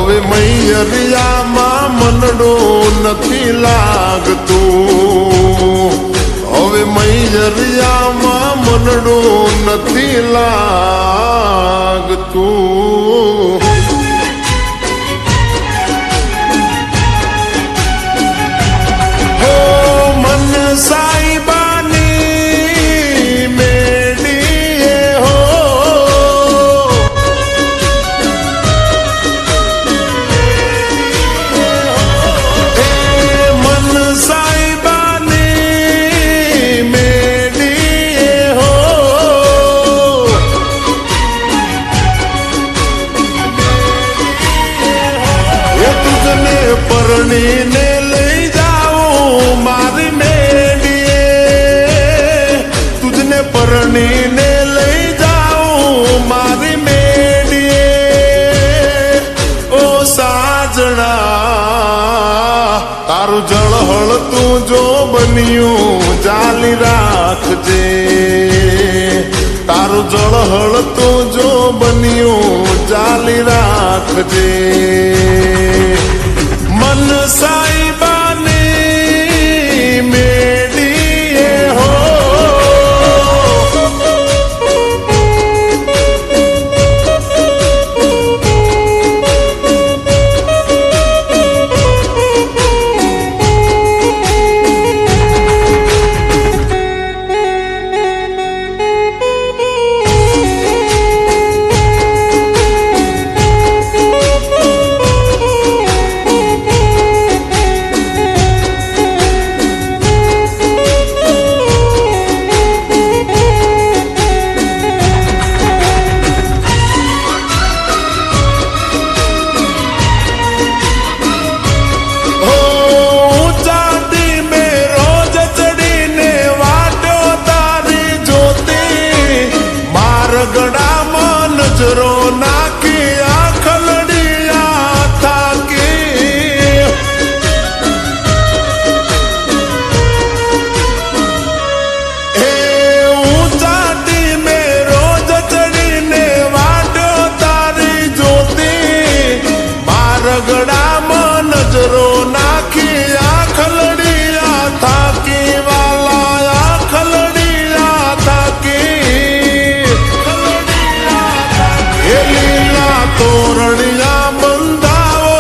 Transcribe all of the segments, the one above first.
હવે મૈયરિયામાં મનડું નથી લાગતું, હવે મૈયરિયામાં મનડું નથી લાગતું. હો મન સાઈબાની મેડીએ હો, મન સાઈબાની મેડીએ હો, એ તુજને પરણીને લઈ જાઉં મારી મેડીએ, તુજને પરણીને લઈ જાઉં મારી મેડીએ. ઓ સાજણા તારું જળહળ તું જો બન્યું ચાલી રાખજે, તારું જળહળ તું જો બન્યું ચાલી રાખજે. મન સાઈબાની મેડીએ હો, ગળામાં નજરો નાખી આખલડિયા થાકી. હે ઊંચાટી મેં રોજ ચડીને વાટ્યો તારી જ્યોતિ, માર ગળામાં નજરો નાખી આખલડિયા થાકી વાલા આખલડિયા થાકી. લીલા તોરણિયા બંધાવો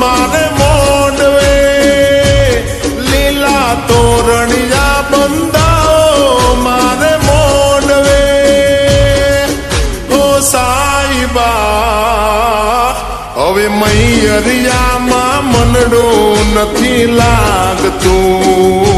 મારે મોડવે, લીલા તોરણિયા બંધાવો મારે મોડવે. ઓ સાઈબા હવે મૈયરિયામાં મનડું નથી લાગતું,